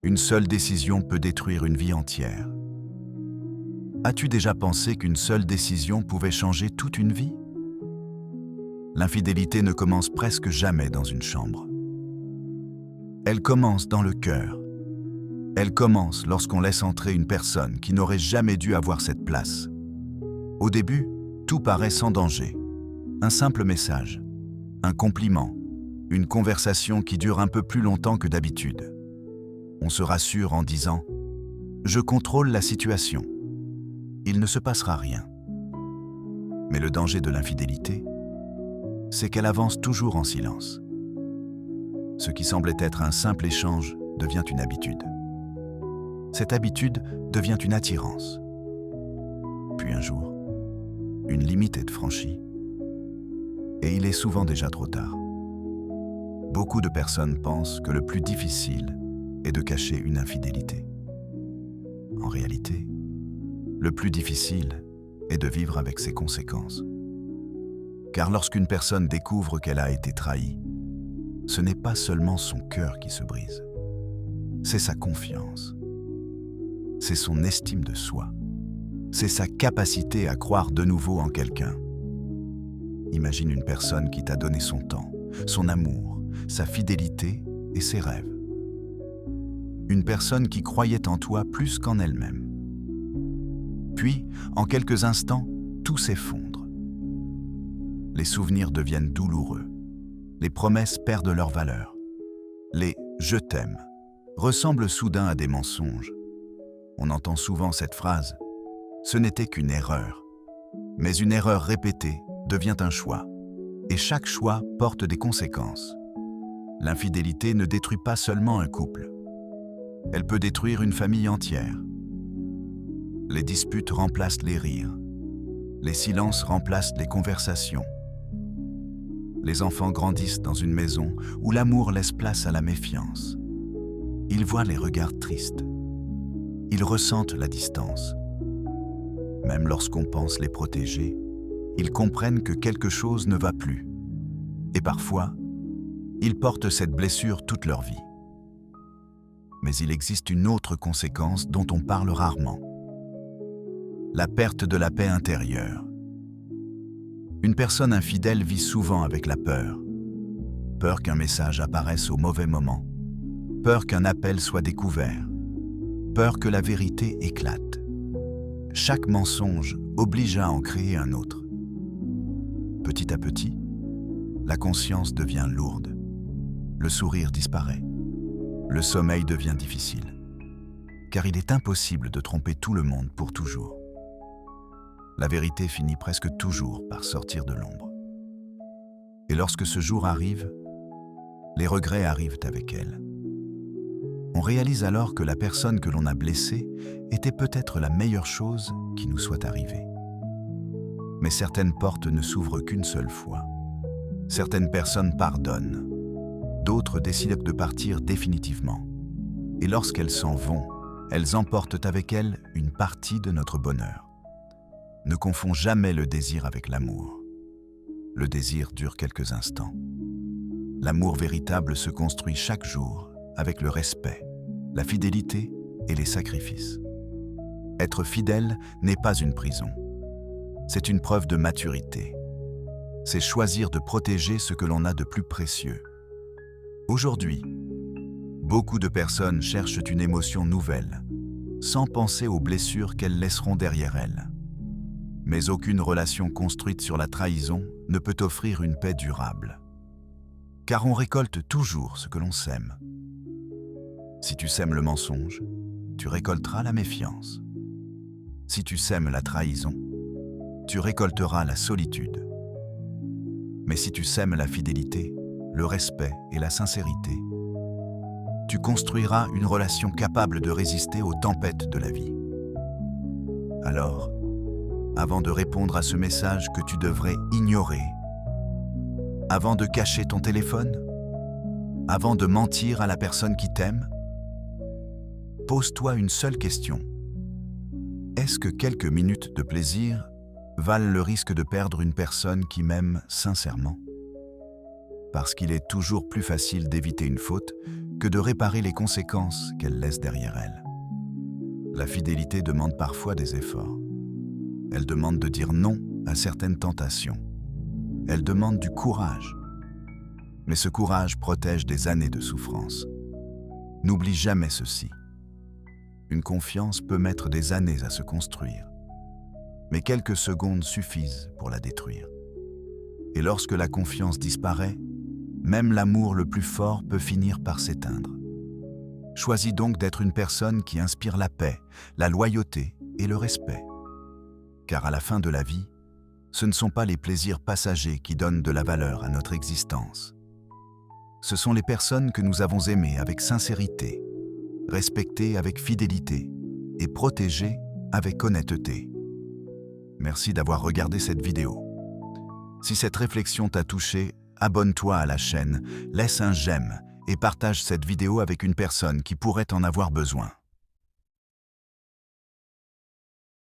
Une seule décision peut détruire une vie entière. As-tu déjà pensé qu'une seule décision pouvait changer toute une vie? L'infidélité ne commence presque jamais dans une chambre. Elle commence dans le cœur. Elle commence lorsqu'on laisse entrer une personne qui n'aurait jamais dû avoir cette place. Au début, tout paraît sans danger. Un simple message, un compliment, une conversation qui dure un peu plus longtemps que d'habitude. On se rassure en disant « Je contrôle la situation. Il ne se passera rien. » Mais le danger de l'infidélité, c'est qu'elle avance toujours en silence. Ce qui semblait être un simple échange devient une habitude. Cette habitude devient une attirance. Puis un jour, une limite est franchie et il est souvent déjà trop tard. Beaucoup de personnes pensent que le plus difficile est de cacher une infidélité. En réalité, le plus difficile est de vivre avec ses conséquences. Car lorsqu'une personne découvre qu'elle a été trahie, ce n'est pas seulement son cœur qui se brise, c'est sa confiance, c'est son estime de soi, c'est sa capacité à croire de nouveau en quelqu'un. Imagine une personne qui t'a donné son temps, son amour, sa fidélité et ses rêves. Une personne qui croyait en toi plus qu'en elle-même. Puis, en quelques instants, tout s'effondre. Les souvenirs deviennent douloureux. Les promesses perdent leur valeur. Les « je t'aime » ressemblent soudain à des mensonges. On entend souvent cette phrase « ce n'était qu'une erreur ». Mais une erreur répétée devient un choix. Et chaque choix porte des conséquences. L'infidélité ne détruit pas seulement un couple. Elle peut détruire une famille entière. Les disputes remplacent les rires. Les silences remplacent les conversations. Les enfants grandissent dans une maison où l'amour laisse place à la méfiance. Ils voient les regards tristes. Ils ressentent la distance. Même lorsqu'on pense les protéger, ils comprennent que quelque chose ne va plus. Et parfois, ils portent cette blessure toute leur vie. Mais il existe une autre conséquence dont on parle rarement. La perte de la paix intérieure. Une personne infidèle vit souvent avec la peur. Peur qu'un message apparaisse au mauvais moment. Peur qu'un appel soit découvert. Peur que la vérité éclate. Chaque mensonge oblige à en créer un autre. Petit à petit, la conscience devient lourde. Le sourire disparaît. Le sommeil devient difficile. Car il est impossible de tromper tout le monde pour toujours. La vérité finit presque toujours par sortir de l'ombre. Et lorsque ce jour arrive, les regrets arrivent avec elle. On réalise alors que la personne que l'on a blessée était peut-être la meilleure chose qui nous soit arrivée. Mais certaines portes ne s'ouvrent qu'une seule fois. Certaines personnes pardonnent. D'autres décident de partir définitivement. Et lorsqu'elles s'en vont, elles emportent avec elles une partie de notre bonheur. Ne confonds jamais le désir avec l'amour. Le désir dure quelques instants. L'amour véritable se construit chaque jour avec le respect, la fidélité et les sacrifices. Être fidèle n'est pas une prison. C'est une preuve de maturité. C'est choisir de protéger ce que l'on a de plus précieux. Aujourd'hui, beaucoup de personnes cherchent une émotion nouvelle, sans penser aux blessures qu'elles laisseront derrière elles. Mais aucune relation construite sur la trahison ne peut offrir une paix durable. Car on récolte toujours ce que l'on sème. Si tu sèmes le mensonge, tu récolteras la méfiance. Si tu sèmes la trahison, tu récolteras la solitude. Mais si tu sèmes la fidélité, le respect et la sincérité, tu construiras une relation capable de résister aux tempêtes de la vie. Alors, avant de répondre à ce message que tu devrais ignorer, avant de cacher ton téléphone, avant de mentir à la personne qui t'aime, pose-toi une seule question. Est-ce que quelques minutes de plaisir valent le risque de perdre une personne qui m'aime sincèrement? Parce qu'il est toujours plus facile d'éviter une faute que de réparer les conséquences qu'elle laisse derrière elle. La fidélité demande parfois des efforts. Elle demande de dire non à certaines tentations. Elle demande du courage. Mais ce courage protège des années de souffrance. N'oublie jamais ceci. Une confiance peut mettre des années à se construire, mais quelques secondes suffisent pour la détruire. Et lorsque la confiance disparaît, même l'amour le plus fort peut finir par s'éteindre. Choisis donc d'être une personne qui inspire la paix, la loyauté et le respect. Car à la fin de la vie, ce ne sont pas les plaisirs passagers qui donnent de la valeur à notre existence. Ce sont les personnes que nous avons aimées avec sincérité, respectées avec fidélité et protégées avec honnêteté. Merci d'avoir regardé cette vidéo. Si cette réflexion t'a touché, abonne-toi à la chaîne, laisse un j'aime et partage cette vidéo avec une personne qui pourrait en avoir besoin.